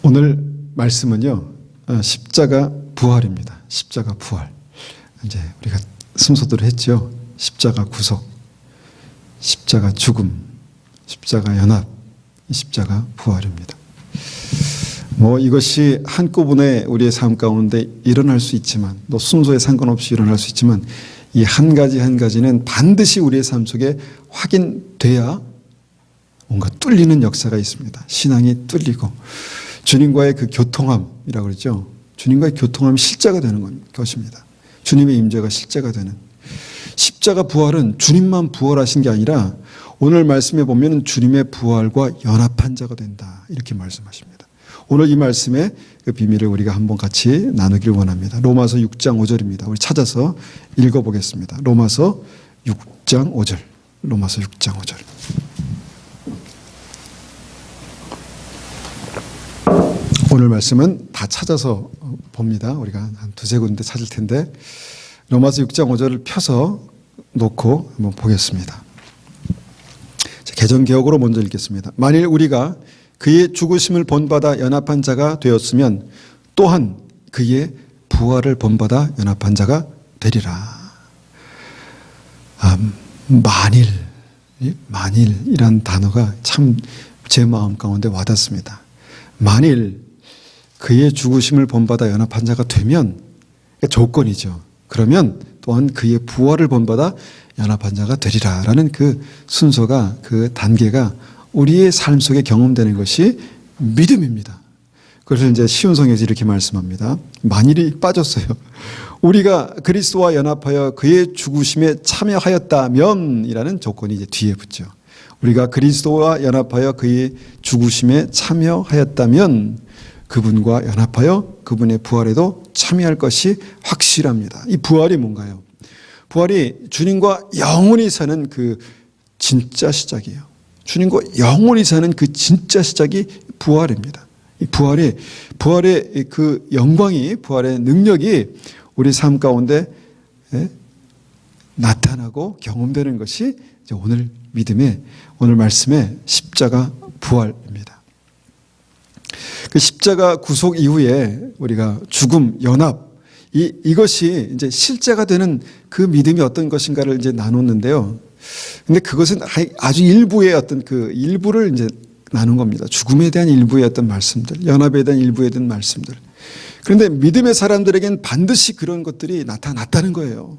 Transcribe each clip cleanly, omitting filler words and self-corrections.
오늘 말씀은요, 십자가 부활입니다. 십자가 부활. 이제 우리가 순서대로 했죠. 십자가 구속, 십자가 죽음, 십자가 연합, 십자가 부활입니다. 이것이 한꺼번에 우리의 삶 가운데 일어날 수 있지만, 또 순서에 상관없이 일어날 수 있지만, 이 한 가지 한 가지는 반드시 우리의 삶 속에 확인돼야 뭔가 뚫리는 역사가 있습니다. 신앙이 뚫리고 주님과의 그 교통함이라고 그러죠. 주님과의 교통함이 실제가 되는 것입니다. 주님의 임재가 실제가 되는. 십자가 부활은 주님만 부활하신 게 아니라 오늘 말씀에 보면 주님의 부활과 연합한 자가 된다, 이렇게 말씀하십니다. 오늘 이 말씀의 그 비밀을 우리가 한번 같이 나누길 원합니다. 로마서 6장 5절입니다. 우리 찾아서 읽어보겠습니다. 로마서 6장 5절. 로마서 6장 5절. 오늘 말씀은 다 찾아서 봅니다. 우리가 한 두세 군데 찾을 텐데 로마서 6장 5절을 펴서 놓고 한번 보겠습니다. 개정개혁으로 먼저 읽겠습니다. 만일 우리가 그의 죽으심을 본받아 연합한 자가 되었으면 또한 그의 부활을 본받아 연합한 자가 되리라. 만일이란 단어가 참 제 마음 가운데 와닿습니다. 만일 그의 죽으심을 본받아 연합한 자가 되면, 조건이죠. 그러면 또한 그의 부활을 본받아 연합한 자가 되리라라는 그 순서가, 그 단계가 우리의 삶 속에 경험되는 것이 믿음입니다. 그래서 이제 시운성에서 이렇게 말씀합니다. 만일이 빠졌어요. 우리가 그리스도와 연합하여 그의 죽으심에 참여하였다면 이라는 조건이 이제 뒤에 붙죠. 우리가 그리스도와 연합하여 그의 죽으심에 참여하였다면 그분과 연합하여 그분의 부활에도 참여할 것이 확실합니다. 이 부활이 뭔가요? 부활이 주님과 영원히 사는 그 진짜 시작이에요. 주님과 영원히 사는 그 진짜 시작이 부활입니다. 이 부활의 그 영광이, 부활의 능력이 우리 삶 가운데 나타나고 경험되는 것이 이제 오늘 믿음의, 오늘 말씀의 십자가 부활입니다. 그 십자가 구속 이후에 우리가 죽음, 연합, 이것이 이제 실제가 되는 그 믿음이 어떤 것인가를 이제 나눴는데요. 근데 그것은 아주 일부의 어떤 그 일부를 이제 나눈 겁니다. 죽음에 대한 일부의 어떤 말씀들, 연합에 대한 일부에 대한 말씀들. 그런데 믿음의 사람들에겐 반드시 그런 것들이 나타났다는 거예요.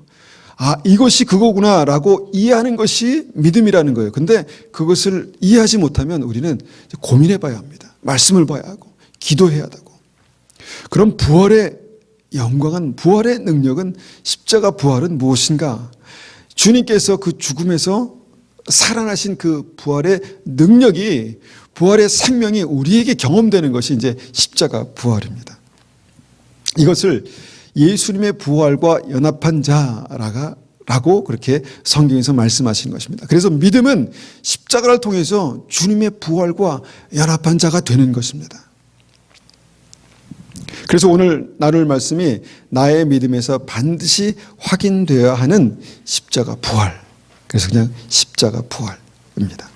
이것이 그거구나라고 이해하는 것이 믿음이라는 거예요. 근데 그것을 이해하지 못하면 우리는 고민해 봐야 합니다. 말씀을 봐야 하고, 기도해야 하고. 그럼 부활의 영광은, 부활의 능력은, 십자가 부활은 무엇인가? 주님께서 그 죽음에서 살아나신 그 부활의 능력이, 부활의 생명이 우리에게 경험되는 것이 이제 십자가 부활입니다. 이것을 예수님의 부활과 연합한 자라고 그렇게 성경에서 말씀하신 것입니다. 그래서 믿음은 십자가를 통해서 주님의 부활과 연합한 자가 되는 것입니다. 그래서 오늘 나눌 말씀이 나의 믿음에서 반드시 확인되어야 하는 십자가 부활. 그래서 그냥 십자가 부활입니다.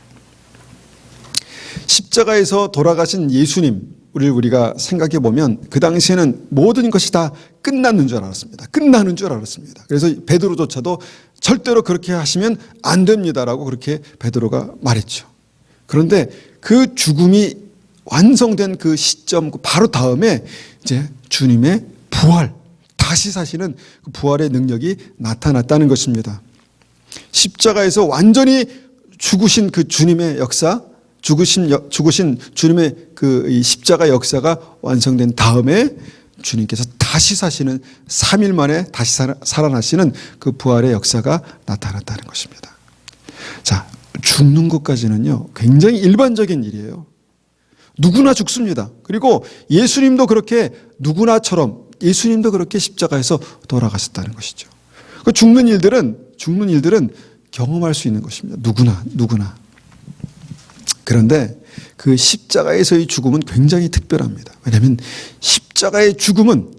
십자가에서 돌아가신 예수님, 우리가 생각해 보면 그 당시에는 모든 것이 다 끝나는 줄 알았습니다. 끝나는 줄 알았습니다. 그래서 베드로조차도 절대로 그렇게 하시면 안 됩니다라고 그렇게 베드로가 말했죠. 그런데 그 죽음이 완성된 그 시점 바로 다음에 이제 주님의 부활, 다시 사시는 그 부활의 능력이 나타났다는 것입니다. 십자가에서 완전히 죽으신 그 주님의 역사, 죽으신 주님의 그 십자가 역사가 완성된 다음에 주님께서 다시 사시는, 3일 만에 다시 살아나시는 그 부활의 역사가 나타났다는 것입니다. 자, 죽는 것까지는요, 굉장히 일반적인 일이에요. 누구나 죽습니다. 그리고 예수님도 그렇게 누구나처럼 예수님도 그렇게 십자가에서 돌아가셨다는 것이죠. 그 죽는 일들은 경험할 수 있는 것입니다. 누구나. 그런데 그 십자가에서의 죽음은 굉장히 특별합니다. 왜냐하면 십자가의 죽음은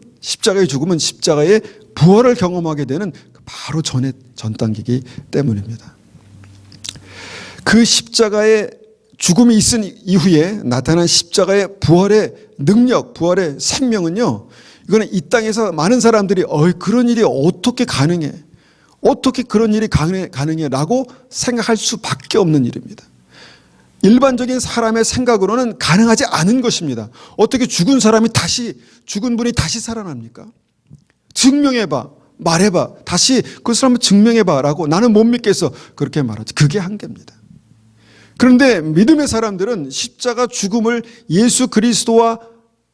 십자가의 부활을 경험하게 되는 바로 전 단계이기 때문입니다. 그 십자가의 죽음이 있은 이후에 나타난 십자가의 부활의 능력, 부활의 생명은요, 이거는 이 땅에서 많은 사람들이 그런 일이 어떻게 가능해? 어떻게 그런 일이 가능해? 라고 생각할 수밖에 없는 일입니다. 일반적인 사람의 생각으로는 가능하지 않은 것입니다. 어떻게 죽은 분이 다시 살아납니까? 증명해봐, 말해봐, 다시 그것을 한번 증명해봐 라고 나는 못 믿겠어. 그렇게 말하죠. 그게 한계입니다. 그런데 믿음의 사람들은 십자가 죽음을 예수 그리스도와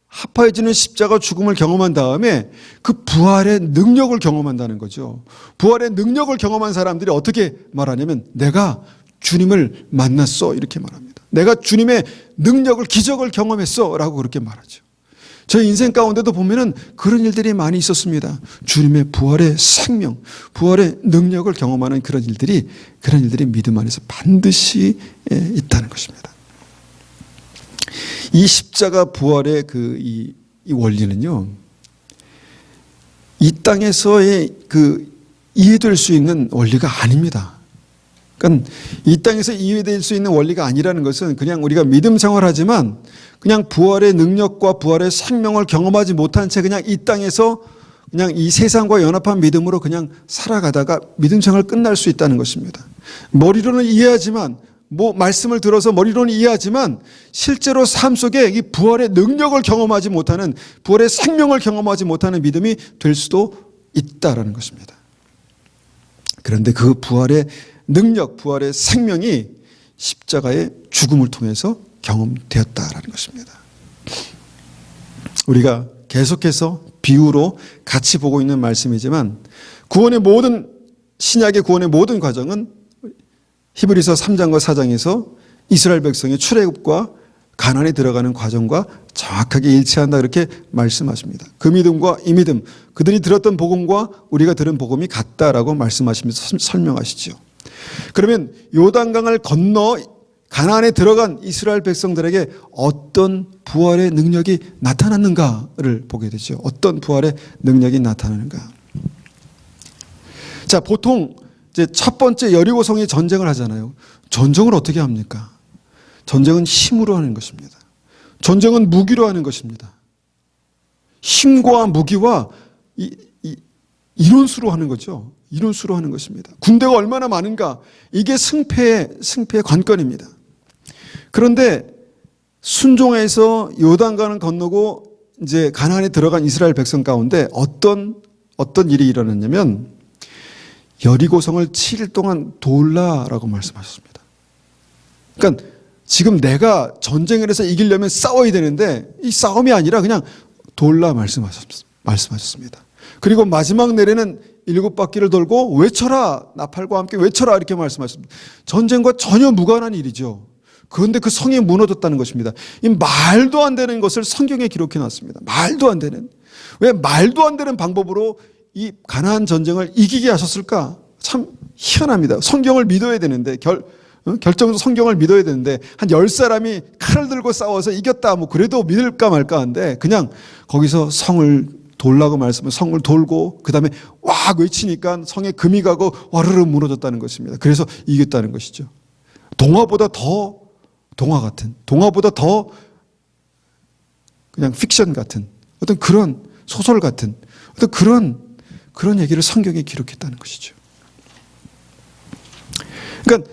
합하여지는 십자가 죽음을 경험한 다음에 그 부활의 능력을 경험한다는 거죠. 부활의 능력을 경험한 사람들이 어떻게 말하냐면 내가 주님을 만났어 이렇게 말합니다. 내가 주님의 능력을 기적을 경험했어 라고 그렇게 말하죠. 저희 인생 가운데도 보면은 그런 일들이 많이 있었습니다. 주님의 부활의 생명, 부활의 능력을 경험하는 그런 일들이 믿음 안에서 반드시 있다는 것입니다. 이 십자가 부활의 이 원리는요, 이 땅에서의 이해될 수 있는 원리가 아닙니다. 그러니까 이 땅에서 이해될 수 있는 원리가 아니라는 것은 그냥 우리가 믿음 생활하지만 그냥 부활의 능력과 부활의 생명을 경험하지 못한 채 그냥 이 땅에서 그냥 이 세상과 연합한 믿음으로 그냥 살아가다가 믿음 생활 끝날 수 있다는 것입니다. 머리로는 이해하지만 말씀을 들어서 머리로는 이해하지만 실제로 삶 속에 이 부활의 능력을 경험하지 못하는, 부활의 생명을 경험하지 못하는 믿음이 될 수도 있다라는 것입니다. 그런데 그 부활의 능력, 부활의 생명이 십자가의 죽음을 통해서 경험되었다라는 것입니다. 우리가 계속해서 비유로 같이 보고 있는 말씀이지만 신약의 구원의 모든 과정은 히브리서 3장과 4장에서 이스라엘 백성의 출애굽과 가나안에 들어가는 과정과 정확하게 일치한다 그렇게 말씀하십니다. 그 믿음과 이 믿음, 그들이 들었던 복음과 우리가 들은 복음이 같다라고 말씀하시면서 설명하시죠. 그러면 요단강을 건너 가나안에 들어간 이스라엘 백성들에게 어떤 부활의 능력이 나타났는가를 보게 되죠. 어떤 부활의 능력이 나타나는가. 자, 보통 이제 첫 번째 여리고성이 전쟁을 하잖아요. 전쟁을 어떻게 합니까? 전쟁은 힘으로 하는 것입니다. 전쟁은 무기로 하는 것입니다. 힘과 무기와 이론수로 하는 거죠. 이론수로 하는 것입니다. 군대가 얼마나 많은가? 이게 승패의 관건입니다. 그런데 순종해서 요단강을 건너고 이제 가나안에 들어간 이스라엘 백성 가운데 어떤 일이 일어났냐면 여리고성을 7일 동안 돌라라고 말씀하셨습니다. 그러니까 지금 내가 전쟁을 해서 이기려면 싸워야 되는데 이 싸움이 아니라 그냥 돌라 말씀하셨습니다. 그리고 마지막 내래는 7바퀴를 돌고 외쳐라, 나팔과 함께 외쳐라 이렇게 말씀하셨습니다. 전쟁과 전혀 무관한 일이죠. 그런데 그 성이 무너졌다는 것입니다. 이 말도 안 되는 것을 성경에 기록해 놨습니다. 말도 안 되는. 왜 말도 안 되는 방법으로 이 가나안 전쟁을 이기게 하셨을까? 참 희한합니다. 성경을 믿어야 되는데 결정적으로 성경을 믿어야 되는데 한 10사람이 칼을 들고 싸워서 이겼다 그래도 믿을까 말까 한데 그냥 거기서 성을 돌라고 말씀을 성을 돌고 그다음에 와 외치니까 성에 금이 가고 와르르 무너졌다는 것입니다. 그래서 이겼다는 것이죠. 동화보다 더 그냥 픽션 같은 어떤 그런 소설 같은 어떤 그런 얘기를 성경에 기록했다는 것이죠. 그러니까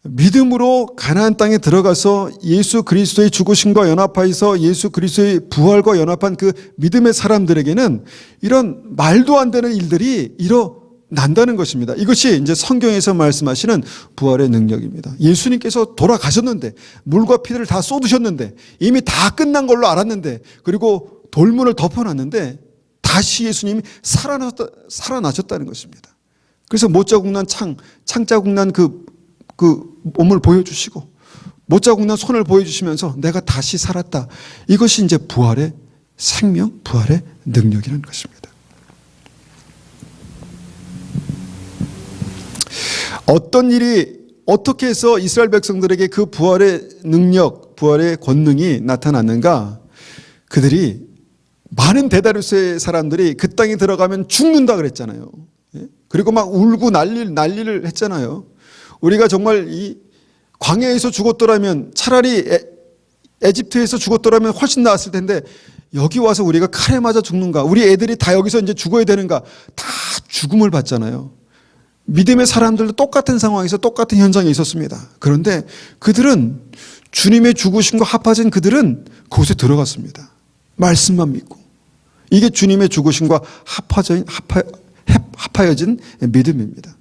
믿음으로 가나안 땅에 들어가서 예수 그리스도의 죽으심과 연합하여서 예수 그리스도의 부활과 연합한 그 믿음의 사람들에게는 이런 말도 안 되는 일들이 일어난다는 것입니다. 이것이 이제 성경에서 말씀하시는 부활의 능력입니다. 예수님께서 돌아가셨는데 물과 피를 다 쏟으셨는데 이미 다 끝난 걸로 알았는데 그리고 돌문을 덮어놨는데 다시 예수님이 살아나셨다는 것입니다. 그래서 못자국 난 창자국 난 그 몸을 보여주시고 못자국 난 손을 보여주시면서 내가 다시 살았다. 이것이 이제 부활의 생명, 부활의 능력이라는 것입니다. 어떤 일이 어떻게 해서 이스라엘 백성들에게 그 부활의 능력, 부활의 권능이 나타났는가? 그들이 많은 데다르스의 사람들이 그 땅에 들어가면 죽는다 그랬잖아요. 그리고 막 울고 난리를 했잖아요. 우리가 정말 이 광야에서 죽었더라면 차라리 에집트에서 죽었더라면 훨씬 나았을 텐데 여기 와서 우리가 칼에 맞아 죽는가? 우리 애들이 다 여기서 이제 죽어야 되는가? 다 죽음을 받잖아요. 믿음의 사람들도 똑같은 상황에서 똑같은 현상이 있었습니다. 그런데 그들은 주님의 죽으심과 합해진 그들은 그곳에 들어갔습니다. 말씀만 믿고. 이게 주님의 죽으심과 합하여진 믿음입니다.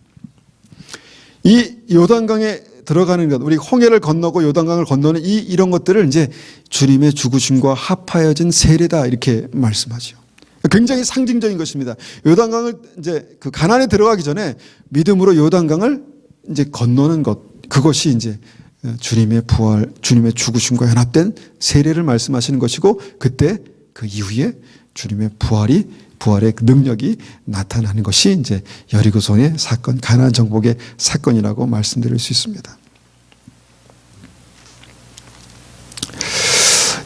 이 요단강에 들어가는 것, 우리 홍해를 건너고 요단강을 건너는 이런 것들을 이제 주님의 죽으심과 합하여진 세례다 이렇게 말씀하죠. 굉장히 상징적인 것입니다. 요단강을 이제 그 가나안에 들어가기 전에 믿음으로 요단강을 이제 건너는 것, 그것이 이제 주님의 부활, 주님의 죽으심과 연합된 세례를 말씀하시는 것이고, 그때 그 이후에 주님의 부활의 능력이 나타나는 것이 이제 여리고성의 사건, 가나안 정복의 사건이라고 말씀드릴 수 있습니다.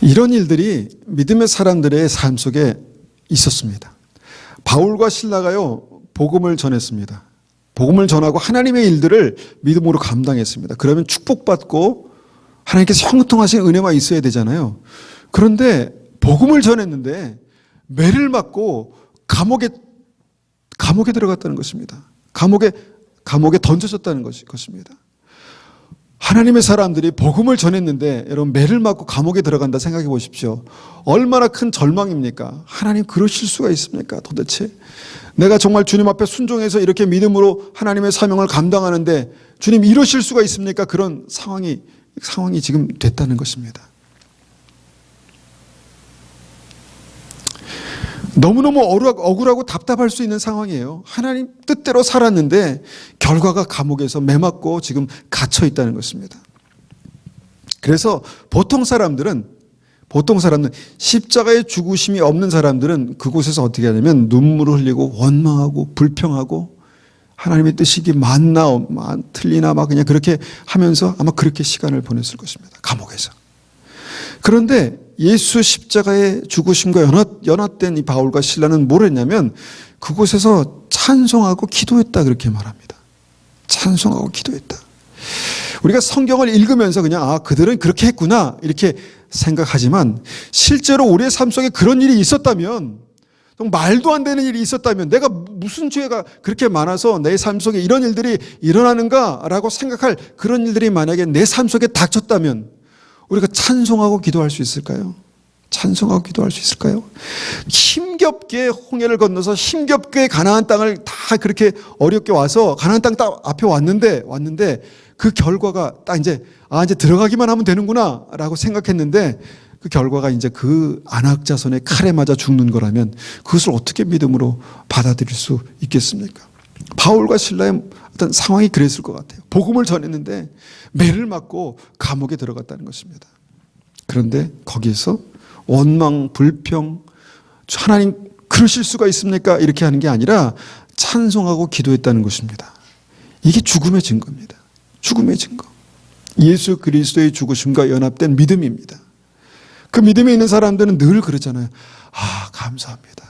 이런 일들이 믿음의 사람들의 삶 속에 있었습니다. 바울과 실라가요, 복음을 전했습니다. 복음을 전하고 하나님의 일들을 믿음으로 감당했습니다. 그러면 축복받고 하나님께서 형통하신 은혜만 있어야 되잖아요. 그런데 복음을 전했는데 매를 맞고 감옥에 들어갔다는 것입니다. 감옥에 던져졌다는 것입니다. 하나님의 사람들이 복음을 전했는데 여러분 매를 맞고 감옥에 들어간다 생각해 보십시오. 얼마나 큰 절망입니까? 하나님 그러실 수가 있습니까? 도대체 내가 정말 주님 앞에 순종해서 이렇게 믿음으로 하나님의 사명을 감당하는데 주님 이러실 수가 있습니까? 그런 상황이 지금 됐다는 것입니다. 너무너무 억울하고 답답할 수 있는 상황이에요. 하나님 뜻대로 살았는데 결과가 감옥에서 매맞고 지금 갇혀 있다는 것입니다. 그래서 보통 사람들은 십자가의 죽으심이 없는 사람들은 그곳에서 어떻게 하냐면 눈물을 흘리고 원망하고 불평하고 하나님의 뜻이 맞나 틀리나 막 그냥 그렇게 하면서 아마 그렇게 시간을 보냈을 것입니다. 감옥에서. 그런데 예수 십자가의 죽으심과 연합된 이 바울과 실라는 뭘 했냐면 그곳에서 찬송하고 기도했다 그렇게 말합니다. 찬송하고 기도했다. 우리가 성경을 읽으면서 그냥 그들은 그렇게 했구나 이렇게 생각하지만 실제로 우리의 삶 속에 그런 일이 있었다면, 말도 안 되는 일이 있었다면, 내가 무슨 죄가 그렇게 많아서 내 삶 속에 이런 일들이 일어나는가라고 생각할 그런 일들이 만약에 내 삶 속에 닥쳤다면 우리가 찬송하고 기도할 수 있을까요? 찬송하고 기도할 수 있을까요? 힘겹게 홍해를 건너서 힘겹게 가나안 땅을 다 그렇게 어렵게 와서 가나안 땅 딱 앞에 왔는데 그 결과가 딱 이제 들어가기만 하면 되는구나라고 생각했는데 그 결과가 이제 그 안악자손의 칼에 맞아 죽는 거라면 그것을 어떻게 믿음으로 받아들일 수 있겠습니까? 바울과 실라의 어떤 상황이 그랬을 것 같아요. 복음을 전했는데 매를 맞고 감옥에 들어갔다는 것입니다. 그런데 거기에서 원망, 불평, 하나님 그러실 수가 있습니까? 이렇게 하는 게 아니라 찬송하고 기도했다는 것입니다. 이게 죽음의 증거입니다. 죽음의 증거. 예수 그리스도의 죽으심과 연합된 믿음입니다. 그 믿음에 있는 사람들은 늘 그러잖아요. 감사합니다.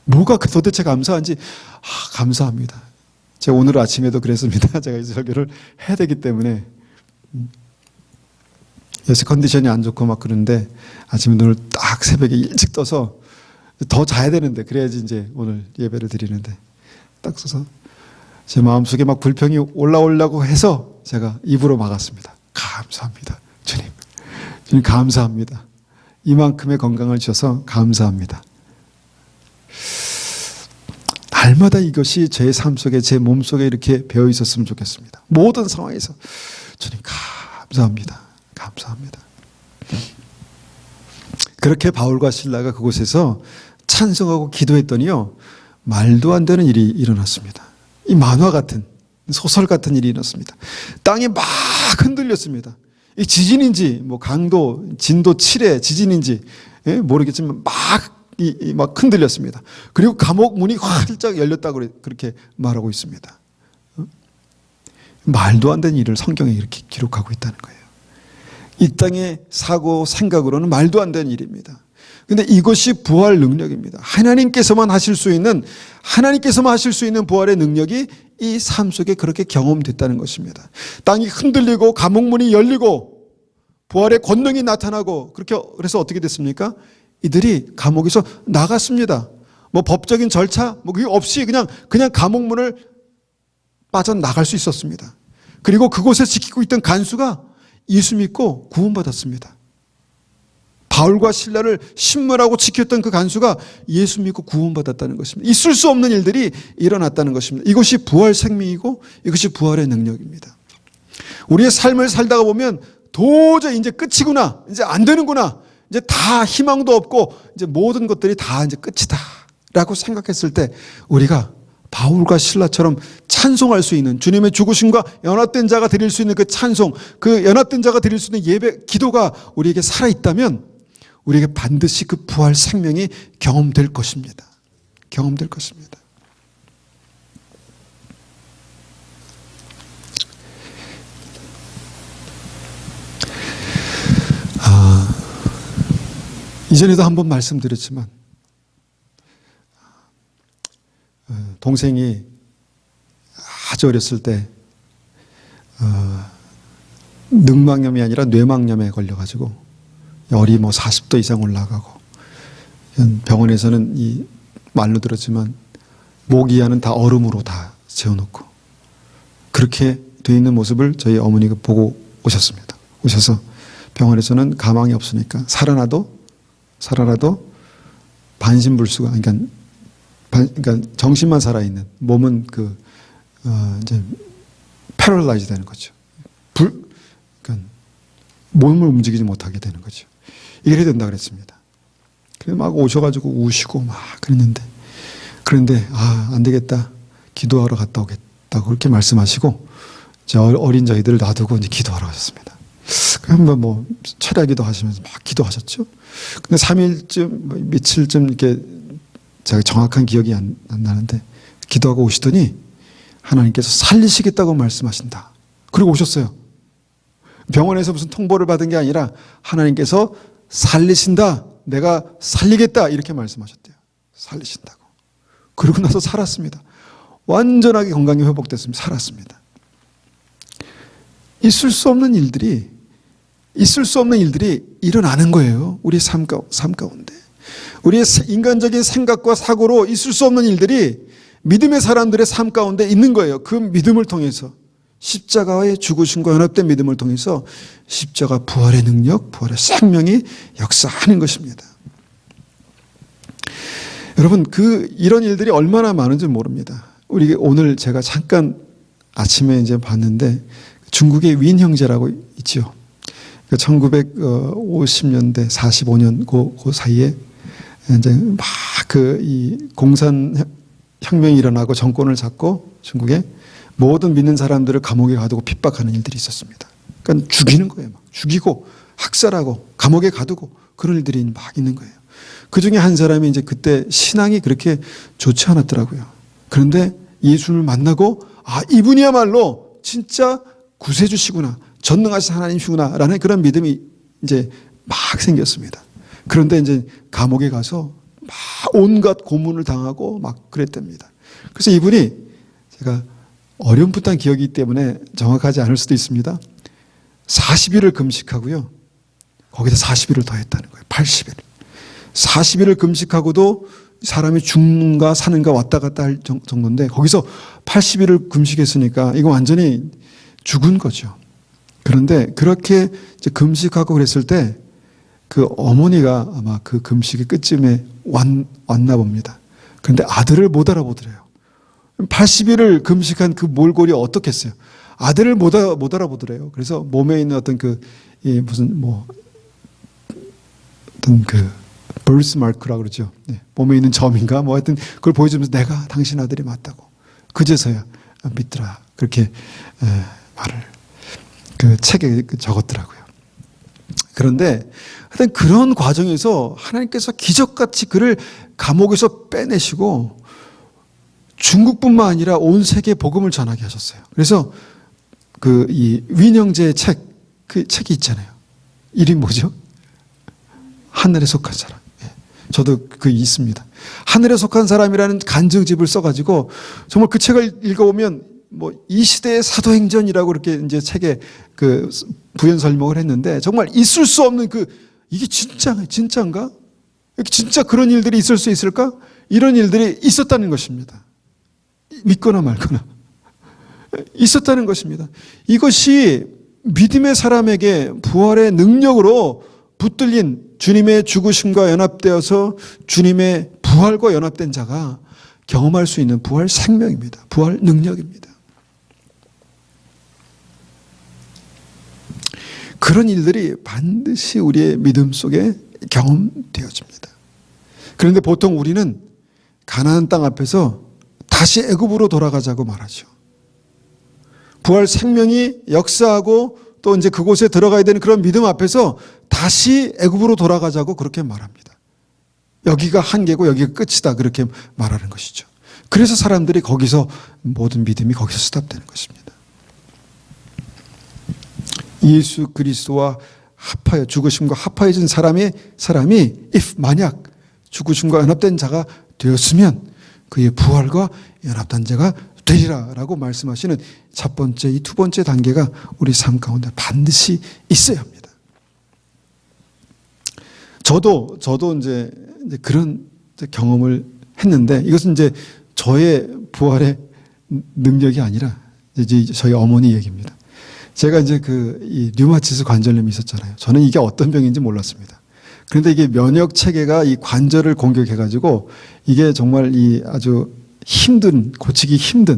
뭐가 도대체 감사한지 감사합니다. 제가 오늘 아침에도 그랬습니다. 제가 이 설교를 해야 되기 때문에 요새 컨디션이 안 좋고 막 그런데 아침에 눈을 딱 새벽에 일찍 떠서 더 자야 되는데 그래야지 이제 오늘 예배를 드리는데 딱 써서 제 마음속에 막 불평이 올라오려고 해서 제가 입으로 막았습니다. 감사합니다. 주님 감사합니다. 이만큼의 건강을 주셔서 감사합니다. 날마다 이것이 제 삶 속에 제 몸 속에 이렇게 배어 있었으면 좋겠습니다. 모든 상황에서 주님 감사합니다. 감사합니다. 그렇게 바울과 실라가 그곳에서 찬송하고 기도했더니요 말도 안 되는 일이 일어났습니다. 이 만화 같은 소설 같은 일이 일어났습니다. 땅이 막 흔들렸습니다. 이 지진인지 강도 진도 7의 지진인지 모르겠지만 막 흔들렸습니다. 그리고 감옥 문이 활짝 열렸다고 그렇게 말하고 있습니다. 말도 안 되는 일을 성경에 이렇게 기록하고 있다는 거예요. 이 땅의 사고 생각으로는 말도 안 되는 일입니다. 근데 이것이 부활 능력입니다. 하나님께서만 하실 수 있는 부활의 능력이 이 삶 속에 그렇게 경험됐다는 것입니다. 땅이 흔들리고 감옥문이 열리고 부활의 권능이 나타나고 그래서 어떻게 됐습니까? 이들이 감옥에서 나갔습니다. 뭐 법적인 절차 그게 없이 그냥 감옥문을 빠져나갈 수 있었습니다. 그리고 그곳에 지키고 있던 간수가 예수 믿고 구원받았습니다. 바울과 실라를 신문하고 지켰던 그 간수가 예수 믿고 구원받았다는 것입니다. 있을 수 없는 일들이 일어났다는 것입니다. 이것이 부활 생명이고 이것이 부활의 능력입니다. 우리의 삶을 살다가 보면 도저히 이제 끝이구나, 이제 안 되는구나, 이제 다 희망도 없고 이제 모든 것들이 다 이제 끝이다라고 생각했을 때 우리가 바울과 실라처럼 찬송할 수 있는 주님의 죽으심과 연합된 자가 드릴 수 있는 그 찬송, 그 연합된 자가 드릴 수 있는 예배, 기도가 우리에게 살아있다면 우리에게 반드시 그 부활 생명이 경험될 것입니다. 경험될 것입니다. 이전에도 한번 말씀드렸지만 동생이 아주 어렸을 때 늑막염이 아니라 뇌막염에 걸려가지고 열이 40도 이상 올라가고 병원에서는 이 말로 들었지만 모기야는 다 얼음으로 다 재워놓고 그렇게 돼 있는 모습을 저희 어머니가 보고 오셨습니다. 오셔서 병원에서는 가망이 없으니까 살아나도 반신불수가 그러니까 정신만 살아있는 몸은 이제 패럴라이즈 되는 거죠. 그러니까 몸을 움직이지 못하게 되는 거죠. 이래 된다 그랬습니다. 그래서 막 오셔가지고 우시고 막 그런데 안 되겠다. 기도하러 갔다 오겠다고 그렇게 말씀하시고 어린 저희들을 놔두고 이제 기도하러 가셨습니다. 한번 철야기도 하시면서 막 기도하셨죠. 근데 3일쯤 며칠쯤 이렇게 제가 정확한 기억이 안 나는데 기도하고 오시더니 하나님께서 살리시겠다고 말씀하신다. 그리고 오셨어요. 병원에서 무슨 통보를 받은 게 아니라 하나님께서 살리신다. 내가 살리겠다. 이렇게 말씀하셨대요. 살리신다고. 그러고 나서 살았습니다. 완전하게 건강이 회복됐습니다. 살았습니다. 있을 수 없는 일들이 일어나는 거예요. 우리 삶 가운데. 우리의 인간적인 생각과 사고로 있을 수 없는 일들이 믿음의 사람들의 삶 가운데 있는 거예요. 그 믿음을 통해서 십자가의 죽으심과 연합된 믿음을 통해서 십자가 부활의 능력, 부활의 생명이 역사하는 것입니다. 여러분, 이런 일들이 얼마나 많은지 모릅니다. 우리 오늘 제가 잠깐 아침에 이제 봤는데 중국의 윈 형제라고 있죠. 1950년대, 45년 그 사이에 이제 막 이 공산 혁명이 일어나고 정권을 잡고 중국에 모든 믿는 사람들을 감옥에 가두고 핍박하는 일들이 있었습니다. 그러니까 죽이는 거예요. 막 죽이고 학살하고 감옥에 가두고 그런 일들이 막 있는 거예요. 그 중에 한 사람이 이제 그때 신앙이 그렇게 좋지 않았더라고요. 그런데 예수를 만나고 이분이야말로 진짜 구세주시구나, 전능하신 하나님이시구나 라는 그런 믿음이 이제 막 생겼습니다. 그런데 이제 감옥에 가서 막 온갖 고문을 당하고 막 그랬답니다. 그래서 이분이 제가 어렴풋한 기억이기 때문에 정확하지 않을 수도 있습니다. 40일을 금식하고요. 거기다 40일을 더했다는 거예요. 80일. 40일을 금식하고도 사람이 죽는가 사는가 왔다 갔다 할 정도인데 거기서 80일을 금식했으니까 이거 완전히 죽은 거죠. 그런데 그렇게 이제 금식하고 그랬을 때 그 어머니가 아마 그 금식의 끝쯤에 왔나 봅니다. 그런데 아들을 못 알아보더래요. 80일을 금식한 그 몰골이 어떻겠어요? 아들을 못 알아보더래요. 그래서 몸에 있는 어떤 어떤 버스 마크라고 그러죠. 네. 몸에 있는 점인가 하여튼 그걸 보여주면서 내가 당신 아들이 맞다고. 그제서야 믿더라. 그렇게 말을 그 책에 적었더라고요. 그런데 하여튼 그런 과정에서 하나님께서 기적같이 그를 감옥에서 빼내시고 중국뿐만 아니라 온 세계에 복음을 전하게 하셨어요. 그래서 이 윈형제의 그 책이 있잖아요. 이름이 뭐죠? 하늘에 속한 사람. 저도 그 있습니다. 하늘에 속한 사람이라는 간증집을 써가지고 정말 그 책을 읽어보면 뭐 이 시대의 사도행전이라고 그렇게 이제 책에 그 부연 설명을 했는데 정말 있을 수 없는 이게 진짜인가? 진짜 그런 일들이 있을 수 있을까? 이런 일들이 있었다는 것입니다. 믿거나 말거나. 있었다는 것입니다. 이것이 믿음의 사람에게 부활의 능력으로 붙들린 주님의 죽으심과 연합되어서 주님의 부활과 연합된 자가 경험할 수 있는 부활 생명입니다. 부활 능력입니다. 그런 일들이 반드시 우리의 믿음 속에 경험되어집니다. 그런데 보통 우리는 가나안 땅 앞에서 다시 애굽으로 돌아가자고 말하죠. 부활 생명이 역사하고 또 이제 그곳에 들어가야 되는 그런 믿음 앞에서 다시 애굽으로 돌아가자고 그렇게 말합니다. 여기가 한계고 여기가 끝이다 그렇게 말하는 것이죠. 그래서 사람들이 거기서 모든 믿음이 거기서 스탑되는 것입니다. 예수 그리스도와 합하여 죽으심과 합하여진 사람이 if 만약 죽으심과 연합된 자가 되었으면 그의 부활과 연합된 자가 되리라라고 말씀하시는 첫 번째, 이 두 번째 단계가 우리 삶 가운데 반드시 있어야 합니다. 저도 이제 그런 경험을 했는데 이것은 이제 저의 부활의 능력이 아니라 이제 저희 어머니 얘기입니다. 제가 이제 이 류마티스 관절염이 있었잖아요. 저는 이게 어떤 병인지 몰랐습니다. 그런데 이게 면역 체계가 이 관절을 공격해가지고 이게 정말 이 아주 고치기 힘든,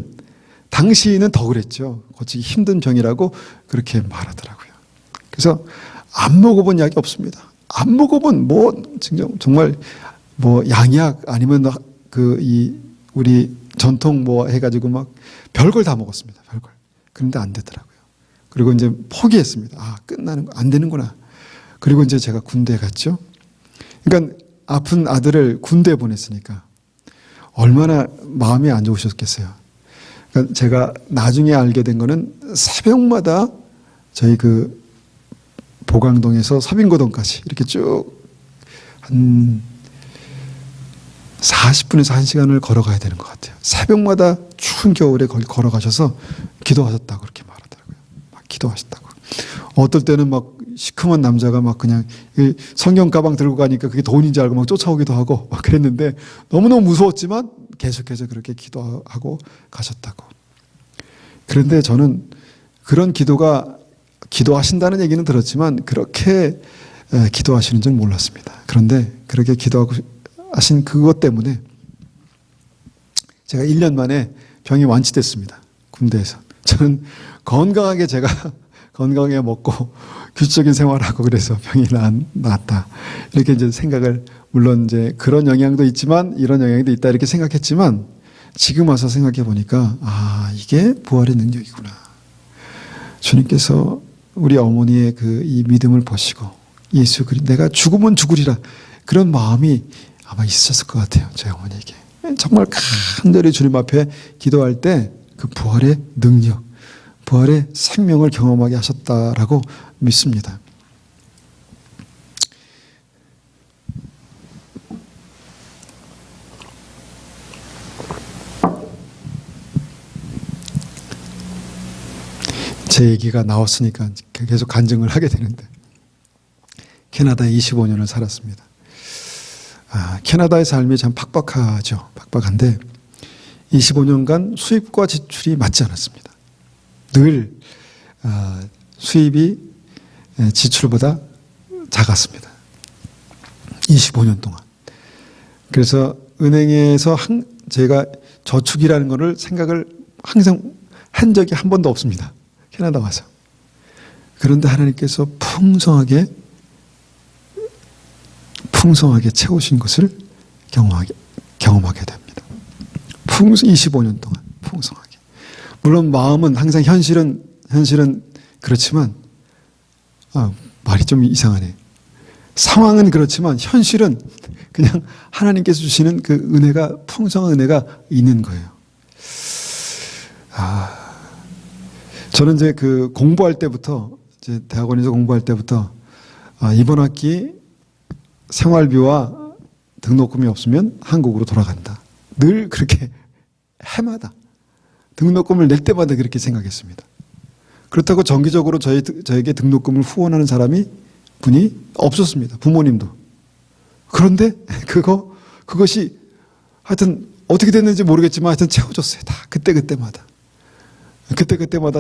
당시에는 더 그랬죠. 고치기 힘든 병이라고 그렇게 말하더라고요. 그래서 안 먹어본 약이 없습니다. 안 먹어본 정말 양약 아니면 우리 전통 해가지고 막 별걸 다 먹었습니다. 별걸. 그런데 안 되더라고요. 그리고 이제 포기했습니다. 안 되는구나. 그리고 이제 제가 군대에 갔죠. 그러니까 아픈 아들을 군대에 보냈으니까 얼마나 마음이 안 좋으셨겠어요. 그러니까 제가 나중에 알게 된 거는 새벽마다 저희 보강동에서 서빙고동까지 이렇게 쭉 한 40분에서 1시간을 걸어가야 되는 것 같아요. 새벽마다 추운 겨울에 걸어가셔서 기도하셨다고 그렇게 말하더라고요. 막 기도하셨다고. 어떨 때는 막 시커먼 남자가 막 그냥 성경 가방 들고 가니까 그게 돈인지 알고 막 쫓아오기도 하고 막 그랬는데 너무너무 무서웠지만 계속해서 그렇게 기도하고 가셨다고. 그런데 저는 그런 기도하신다는 얘기는 들었지만 그렇게 기도하시는 줄 몰랐습니다. 그런데 그렇게 기도하고 하신 그것 때문에 제가 1년 만에 병이 완치됐습니다. 군대에서. 저는 건강하게 먹고 규칙적인 생활하고 그래서 병이 나았다. 이렇게 이제 생각을, 물론 이제 그런 영향도 있지만 이런 영향도 있다 이렇게 생각했지만 지금 와서 생각해 보니까 이게 부활의 능력이구나. 주님께서 우리 어머니의 이 믿음을 보시고 예수 그리스도 내가 죽으면 죽으리라 그런 마음이 아마 있었을 것 같아요. 저희 어머니에게. 정말 간절히 주님 앞에 기도할 때 그 부활의 능력, 부활의 생명을 경험하게 하셨다라고 믿습니다. 제 얘기가 나왔으니까 계속 간증을 하게 되는데 캐나다에 25년을 살았습니다. 캐나다의 삶이 참 팍팍하죠. 팍팍한데 25년간 수입과 지출이 맞지 않았습니다. 늘 수입이 지출보다 작았습니다. 25년 동안. 그래서 은행에서 제가 저축이라는 것을 생각을 항상 한 적이 한 번도 없습니다. 캐나다 와서. 그런데 하나님께서 풍성하게 채우신 것을 경험하게 됩니다. 25년 동안 풍성하게. 물론 마음은 항상 현실은 그렇지만 말이 좀 이상하네. 상황은 그렇지만 현실은 그냥 하나님께서 주시는 그 은혜가, 풍성한 은혜가 있는 거예요. 저는 이제 공부할 때부터, 이제 대학원에서 공부할 때부터 이번 학기 생활비와 등록금이 없으면 한국으로 돌아간다. 늘 그렇게 해마다 등록금을 낼 때마다 그렇게 생각했습니다. 그렇다고 정기적으로 저에게 등록금을 후원하는 분이 없었습니다. 부모님도. 그런데 그것이 하여튼 어떻게 됐는지 모르겠지만 하여튼 채워졌어요. 다 그때마다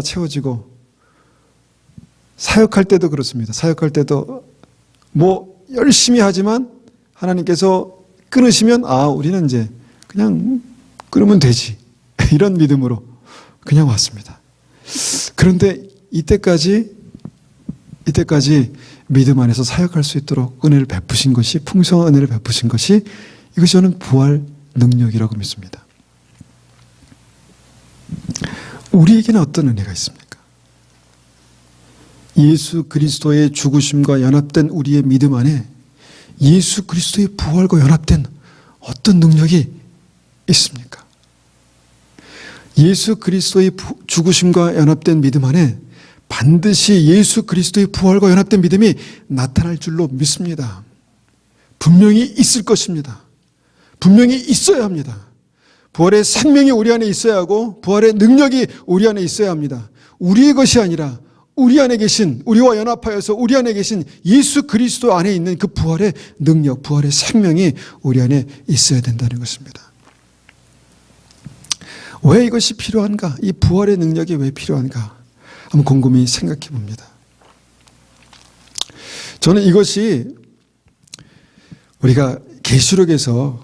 채워지고, 사역할 때도 그렇습니다. 사역할 때도 뭐 열심히 하지만 하나님께서 끊으시면 우리는 이제 그냥 끊으면 되지, 이런 믿음으로 그냥 왔습니다. 그런데 이때까지 믿음 안에서 사역할 수 있도록 은혜를 베푸신 것이, 풍성한 은혜를 베푸신 것이, 이것이 저는 부활 능력이라고 믿습니다. 우리에게는 어떤 은혜가 있습니까? 예수 그리스도의 죽으심과 연합된 우리의 믿음 안에 예수 그리스도의 부활과 연합된 어떤 능력이 있습니까? 예수 그리스도의 죽으심과 연합된 믿음 안에 반드시 예수 그리스도의 부활과 연합된 믿음이 나타날 줄로 믿습니다. 분명히 있을 것입니다. 분명히 있어야 합니다. 부활의 생명이 우리 안에 있어야 하고 부활의 능력이 우리 안에 있어야 합니다. 우리의 것이 아니라 우리 안에 계신, 우리와 연합하여서 우리 안에 계신 예수 그리스도 안에 있는 그 부활의 능력, 부활의 생명이 우리 안에 있어야 된다는 것입니다. 왜 이것이 필요한가? 이 부활의 능력이 왜 필요한가? 한번 곰곰이 생각해 봅니다. 저는 이것이 우리가 계시록에서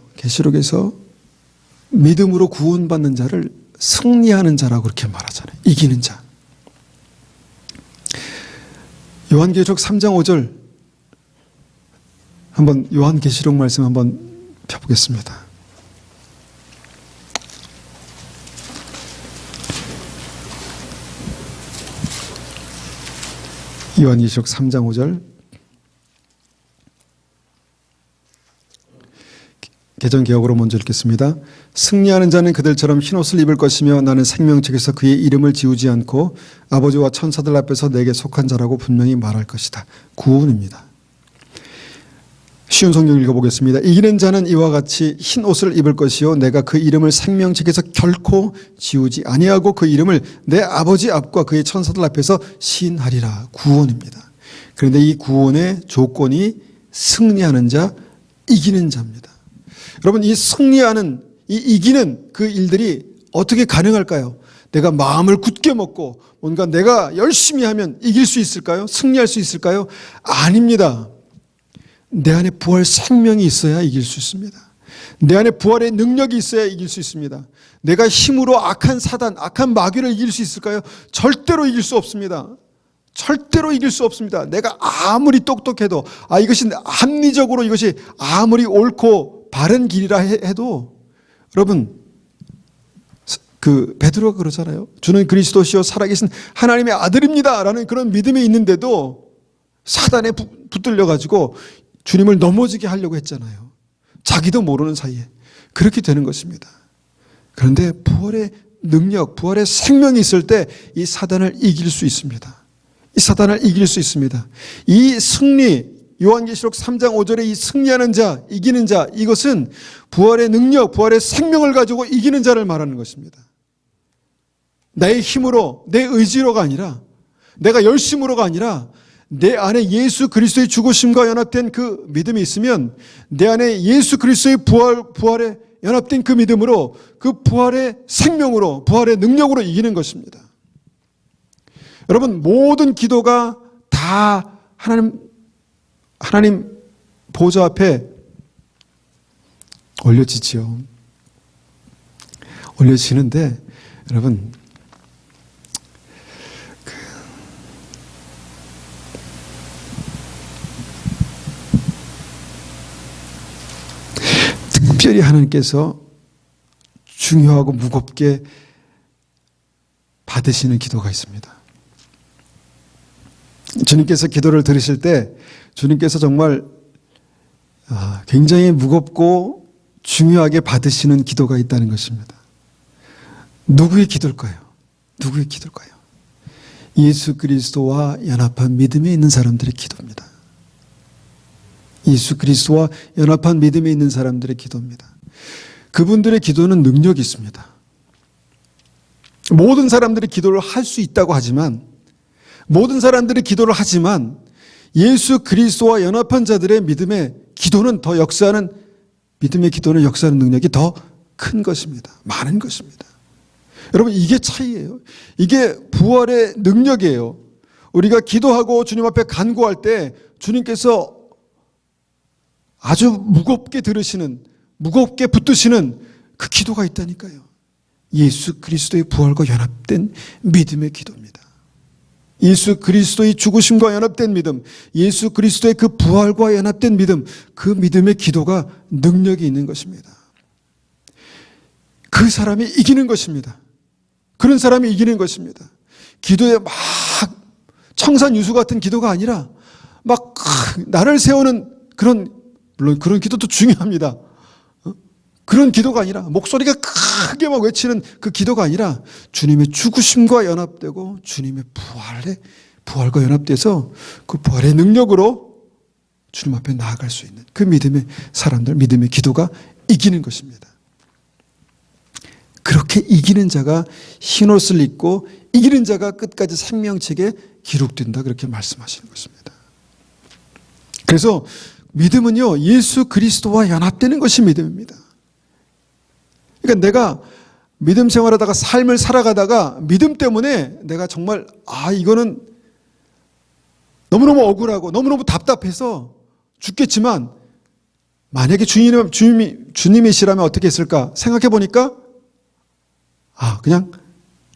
믿음으로 구원받는 자를 승리하는 자라고 그렇게 말하잖아요. 이기는 자. 요한계시록 3장 5절 한번 요한계시록 말씀 한번 펴보겠습니다. 요한계시록 3장 5절 개정개혁으로 먼저 읽겠습니다. 승리하는 자는 그들처럼 흰옷을 입을 것이며 나는 생명책에서 그의 이름을 지우지 않고 아버지와 천사들 앞에서 내게 속한 자라고 분명히 말할 것이다. 구원입니다. 쉬운 성경 읽어보겠습니다. 이기는 자는 이와 같이 흰옷을 입을 것이요 내가 그 이름을 생명책에서 결코 지우지 아니하고 그 이름을 내 아버지 앞과 그의 천사들 앞에서 시인하리라. 구원입니다. 그런데 이 구원의 조건이 승리하는 자, 이기는 자입니다. 여러분, 이 승리하는, 이 이기는 그 일들이 어떻게 가능할까요? 내가 마음을 굳게 먹고 뭔가 내가 열심히 하면 이길 수 있을까요? 승리할 수 있을까요? 아닙니다. 내 안에 부활 생명이 있어야 이길 수 있습니다. 내 안에 부활의 능력이 있어야 이길 수 있습니다. 내가 힘으로 악한 사단, 악한 마귀를 이길 수 있을까요? 절대로 이길 수 없습니다. 절대로 이길 수 없습니다. 내가 아무리 똑똑해도, 이것이 합리적으로 이것이 아무리 옳고 바른 길이라 해도, 여러분, 베드로가 그러잖아요. 주는 그리스도시요 살아계신 하나님의 아들입니다 라는 그런 믿음이 있는데도 사단에 붙들려가지고 주님을 넘어지게 하려고 했잖아요. 자기도 모르는 사이에 그렇게 되는 것입니다. 그런데 부활의 능력, 부활의 생명이 있을 때 이 사단을 이길 수 있습니다. 이 사단을 이길 수 있습니다. 이 승리, 요한계시록 3장 5절에 이 승리하는 자, 이기는 자, 이것은 부활의 능력, 부활의 생명을 가지고 이기는 자를 말하는 것입니다. 나의 힘으로, 내 의지로가 아니라, 내가 열심으로가 아니라 내 안에 예수 그리스도의 죽으심과 연합된 그 믿음이 있으면 내 안에 예수 그리스도의 부활에 연합된 그 믿음으로, 그 부활의 생명으로, 부활의 능력으로 이기는 것입니다. 여러분, 모든 기도가 다 하나님 보좌 앞에 올려지지요. 올려지는데 여러분, 특별히 하나님께서 중요하고 무겁게 받으시는 기도가 있습니다. 주님께서 기도를 들으실 때 주님께서 정말 굉장히 무겁고 중요하게 받으시는 기도가 있다는 것입니다. 누구의 기도일까요? 누구의 기도일까요? 예수 그리스도와 연합한 믿음이 있는 사람들의 기도입니다. 예수 그리스도와 연합한 믿음이 있는 사람들의 기도입니다. 그분들의 기도는 능력이 있습니다. 모든 사람들이 기도를 할 수 있다고 하지만, 모든 사람들이 기도를 하지만 예수 그리스도와 연합한 자들의 믿음의 기도는 더 역사하는, 믿음의 기도는 역사하는 능력이 더 큰 것입니다. 많은 것입니다. 여러분, 이게 차이예요. 이게 부활의 능력이에요. 우리가 기도하고 주님 앞에 간구할 때 주님께서 아주 무겁게 들으시는, 무겁게 붙드시는 그 기도가 있다니까요. 예수 그리스도의 부활과 연합된 믿음의 기도입니다. 예수 그리스도의 죽으심과 연합된 믿음, 예수 그리스도의 그 부활과 연합된 믿음, 그 믿음의 기도가 능력이 있는 것입니다. 그 사람이 이기는 것입니다. 그런 사람이 이기는 것입니다. 기도에 막 청산유수 같은 기도가 아니라 막 나를 세우는 그런, 물론 그런 기도도 중요합니다. 그런 기도가 아니라, 목소리가 크게 막 외치는 그 기도가 아니라 주님의 죽으심과 연합되고 주님의 부활과 연합돼서 그 부활의 능력으로 주님 앞에 나아갈 수 있는 그 믿음의 사람들, 믿음의 기도가 이기는 것입니다. 그렇게 이기는 자가 흰옷을 입고 이기는 자가 끝까지 생명책에 기록된다, 그렇게 말씀하시는 것입니다. 그래서 믿음은요, 예수 그리스도와 연합되는 것이 믿음입니다. 그러니까 내가 믿음 생활하다가 삶을 살아가다가 믿음 때문에 내가 정말 이거는 너무너무 억울하고 너무너무 답답해서 죽겠지만 만약에 주님이시라면 어떻게 했을까 생각해 보니까 그냥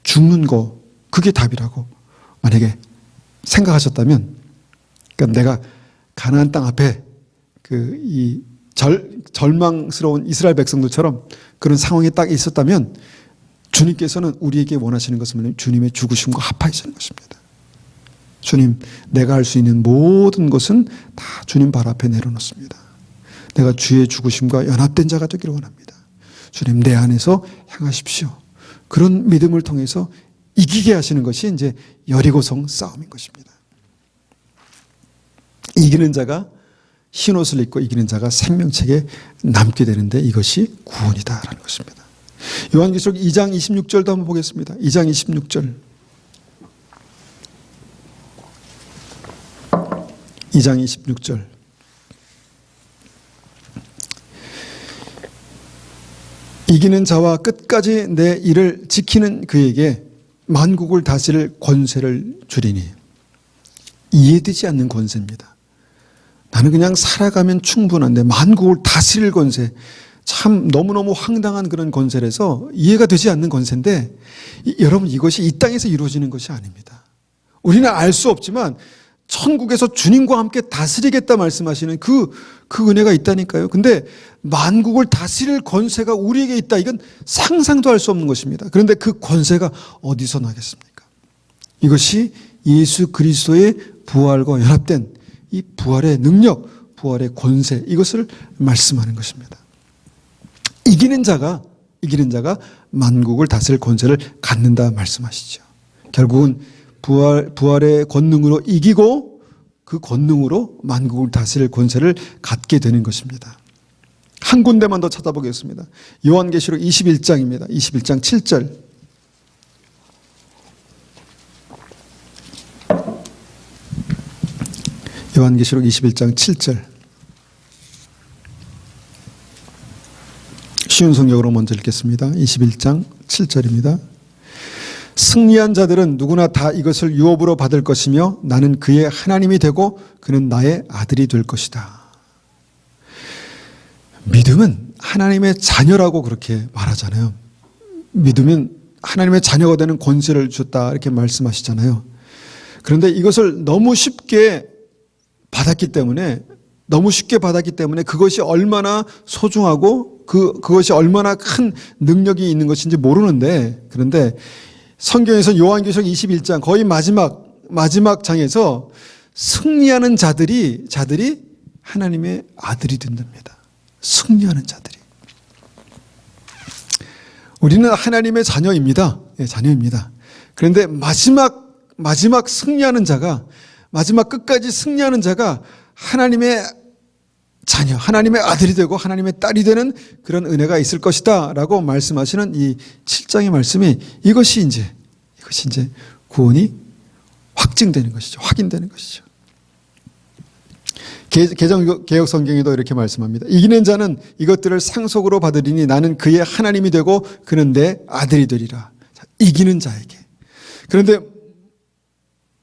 죽는 거, 그게 답이라고 만약에 생각하셨다면, 그러니까 내가 가나안 땅 앞에 이 절망스러운 이스라엘 백성들처럼 그런 상황에 딱 있었다면 주님께서는 우리에게 원하시는 것은 뭐냐면 주님의 죽으심과 합하시는 것입니다. 주님, 내가 할 수 있는 모든 것은 다 주님 발 앞에 내려놓습니다. 내가 주의 죽으심과 연합된 자가 되기를 원합니다. 주님, 내 안에서 행하십시오. 그런 믿음을 통해서 이기게 하시는 것이 이제 여리고성 싸움인 것입니다. 이기는 자가 흰옷을 입고 이기는 자가 생명책에 남게 되는데 이것이 구원이다라는 것입니다. 요한계시록 2장 26절도 한번 보겠습니다. 2장 26절. 2장 26절. 이기는 자와 끝까지 내 일을 지키는 그에게 만국을 다스릴 권세를 주리니. 이해되지 않는 권세입니다. 나는 그냥 살아가면 충분한데 만국을 다스릴 권세, 참 너무너무 황당한 그런 권세라서 이해가 되지 않는 권세인데, 여러분, 이것이 이 땅에서 이루어지는 것이 아닙니다. 우리는 알 수 없지만 천국에서 주님과 함께 다스리겠다 말씀하시는 그 은혜가 있다니까요. 근데 만국을 다스릴 권세가 우리에게 있다, 이건 상상도 할 수 없는 것입니다. 그런데 그 권세가 어디서 나겠습니까? 이것이 예수 그리스도의 부활과 연합된 이 부활의 능력, 부활의 권세, 이것을 말씀하는 것입니다. 이기는 자가 만국을 다스릴 권세를 갖는다 말씀하시죠. 결국은 부활의 권능으로 이기고 그 권능으로 만국을 다스릴 권세를 갖게 되는 것입니다. 한 군데만 더 찾아보겠습니다. 요한계시록 21장입니다. 21장 7절. 요한계시록 21장 7절. 쉬운 성경으로 먼저 읽겠습니다. 21장 7절입니다. 승리한 자들은 누구나 다 이것을 유업으로 받을 것이며 나는 그의 하나님이 되고 그는 나의 아들이 될 것이다. 믿음은 하나님의 자녀라고 그렇게 말하잖아요. 믿으면 하나님의 자녀가 되는 권세를 줬다, 이렇게 말씀하시잖아요. 그런데 이것을 너무 쉽게 받았기 때문에 그것이 얼마나 소중하고 그것이 얼마나 큰 능력이 있는 것인지 모르는데, 그런데 성경에서 요한계시록 21장 거의 마지막 장에서 승리하는 자들이 하나님의 아들이 된답니다. 승리하는 자들이. 우리는 하나님의 자녀입니다. 네, 자녀입니다. 그런데 마지막 승리하는 자가, 마지막 끝까지 승리하는 자가 하나님의 자녀, 하나님의 아들이 되고 하나님의 딸이 되는 그런 은혜가 있을 것이다 라고 말씀하시는 이 7장의 말씀이 이것이 이제 구원이 확증되는 것이죠. 확인되는 것이죠. 개역 성경에도 이렇게 말씀합니다. 이기는 자는 이것들을 상속으로 받으리니 나는 그의 하나님이 되고 그는 내 아들이 되리라. 자, 이기는 자에게. 그런데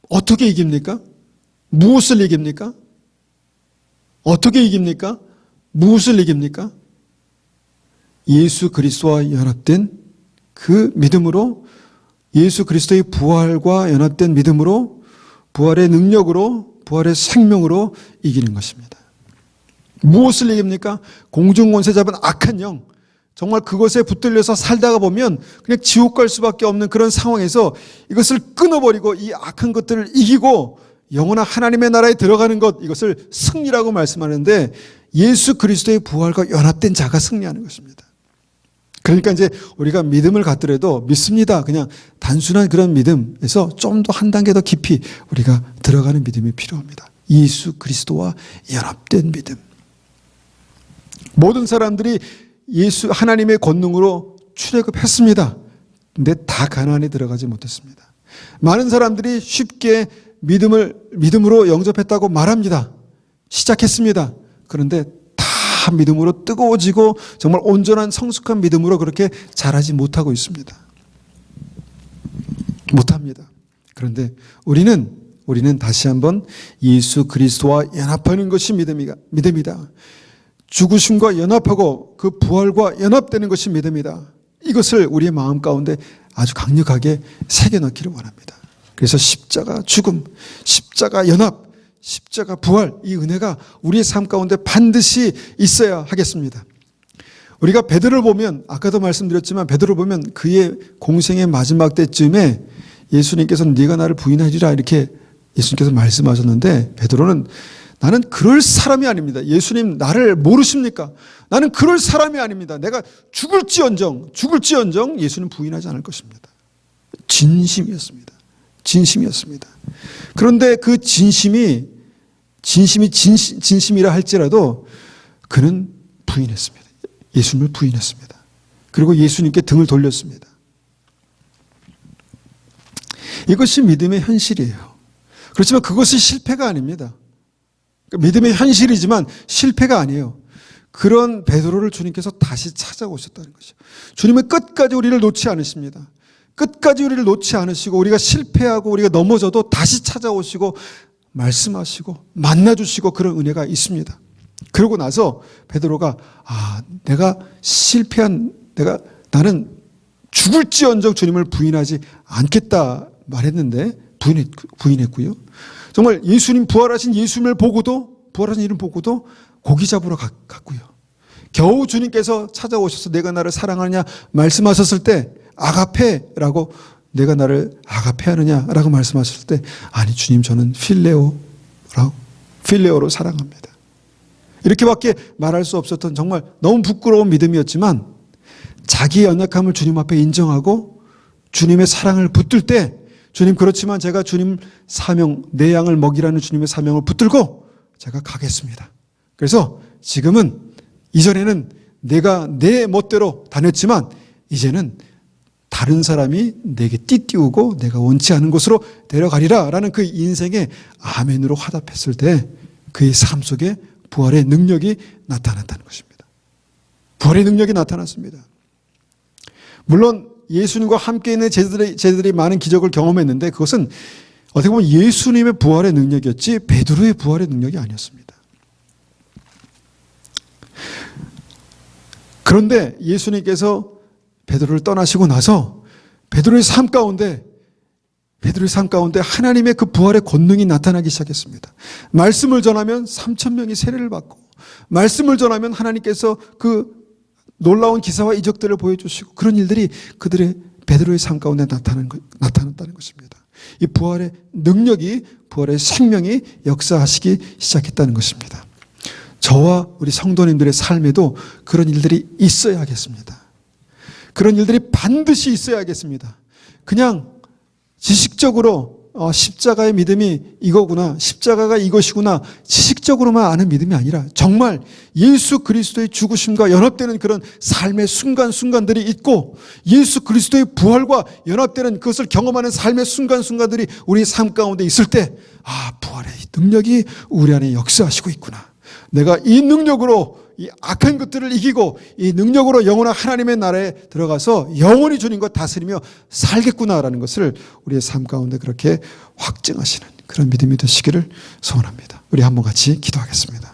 어떻게 이깁니까? 무엇을 이깁니까? 어떻게 이깁니까? 무엇을 이깁니까? 예수 그리스도와 연합된 그 믿음으로, 예수 그리스도의 부활과 연합된 믿음으로, 부활의 능력으로, 부활의 생명으로 이기는 것입니다. 무엇을 이깁니까? 공중권세 잡은 악한 영, 정말 그것에 붙들려서 살다가 보면 그냥 지옥 갈 수밖에 없는 그런 상황에서 이것을 끊어버리고 이 악한 것들을 이기고 영원한 하나님의 나라에 들어가는 것, 이것을 승리라고 말씀하는데 예수 그리스도의 부활과 연합된 자가 승리하는 것입니다. 그러니까 이제 우리가 믿음을 갖더라도 믿습니다. 그냥 단순한 그런 믿음에서 좀 더 한 단계 더 깊이 우리가 들어가는 믿음이 필요합니다. 예수 그리스도와 연합된 믿음. 모든 사람들이 하나님의 권능으로 출애굽했습니다. 근데 다 가나안에 들어가지 못했습니다. 많은 사람들이 쉽게 믿음으로 영접했다고 말합니다. 시작했습니다. 그런데 다 믿음으로 뜨거워지고 정말 온전한 성숙한 믿음으로 그렇게 자라지 못하고 있습니다. 못합니다. 그런데 우리는 다시 한번 예수 그리스도와 연합하는 것이 믿음이다. 죽으심과 연합하고 그 부활과 연합되는 것이 믿음이다. 이것을 우리의 마음 가운데 아주 강력하게 새겨넣기를 원합니다. 그래서 십자가 죽음, 십자가 연합, 십자가 부활, 이 은혜가 우리의 삶 가운데 반드시 있어야 하겠습니다. 우리가 베드로를 보면, 아까도 말씀드렸지만 베드로를 보면 그의 공생의 마지막 때쯤에 예수님께서는 네가 나를 부인하리라 이렇게 예수님께서 말씀하셨는데 베드로는 나는 그럴 사람이 아닙니다. 예수님 나를 모르십니까? 나는 그럴 사람이 아닙니다. 내가 죽을지언정 예수님 부인하지 않을 것입니다. 진심이었습니다. 그런데 그 진심이라 할지라도 그는 부인했습니다. 예수님을 부인했습니다. 그리고 예수님께 등을 돌렸습니다. 이것이 믿음의 현실이에요. 그렇지만 그것이 실패가 아닙니다. 믿음의 현실이지만 실패가 아니에요. 그런 베드로를 주님께서 다시 찾아오셨다는 것이죠. 주님은 끝까지 우리를 놓지 않으십니다. 끝까지 우리를 놓지 않으시고 우리가 실패하고 우리가 넘어져도 다시 찾아오시고 말씀하시고 만나주시고 그런 은혜가 있습니다. 그러고 나서 베드로가 나는 죽을지언정 주님을 부인하지 않겠다 말했는데 부인했고요. 정말 예수님 부활하신 예수님을 보고도 고기 잡으러 갔고요. 겨우 주님께서 찾아오셔서 내가 나를 사랑하느냐 말씀하셨을 때 아가페라고 내가 나를 아가페하느냐라고 말씀하셨을 때 아니 주님 저는 필레오로 사랑합니다. 이렇게밖에 말할 수 없었던 정말 너무 부끄러운 믿음이었지만 자기의 연약함을 주님 앞에 인정하고 주님의 사랑을 붙들 때 주님 그렇지만 제가 주님 사명 내 양을 먹이라는 주님의 사명을 붙들고 제가 가겠습니다. 그래서 지금은 이전에는 내가 내 멋대로 다녔지만 이제는 다른 사람이 내게 띠띠우고 내가 원치 않은 곳으로 데려가리라 라는 그 인생의 아멘으로 화답했을 때 그의 삶 속에 부활의 능력이 나타났다는 것입니다. 부활의 능력이 나타났습니다. 물론 예수님과 함께 있는 제자들이 많은 기적을 경험했는데 그것은 어떻게 보면 예수님의 부활의 능력이었지 베드로의 부활의 능력이 아니었습니다. 그런데 예수님께서 베드로를 떠나시고 나서 베드로의 삶 가운데 하나님의 그 부활의 권능이 나타나기 시작했습니다. 말씀을 전하면 3,000명이 세례를 받고 말씀을 전하면 하나님께서 그 놀라운 기사와 이적들을 보여주시고 그런 일들이 그들의 베드로의 삶 가운데 나타났다는 것입니다. 이 부활의 능력이 부활의 생명이 역사하시기 시작했다는 것입니다. 저와 우리 성도님들의 삶에도 그런 일들이 있어야겠습니다. 그런 일들이 반드시 있어야겠습니다. 그냥 지식적으로 십자가의 믿음이 이거구나, 십자가가 이것이구나 지식적으로만 아는 믿음이 아니라 정말 예수 그리스도의 죽으심과 연합되는 그런 삶의 순간순간들이 있고 예수 그리스도의 부활과 연합되는 그것을 경험하는 삶의 순간순간들이 우리 삶 가운데 있을 때 부활의 능력이 우리 안에 역사하시고 있구나. 내가 이 능력으로 이 악한 것들을 이기고 이 능력으로 영원한 하나님의 나라에 들어가서 영원히 주님과 다스리며 살겠구나라는 것을 우리의 삶 가운데 그렇게 확증하시는 그런 믿음이 되시기를 소원합니다. 우리 한번 같이 기도하겠습니다.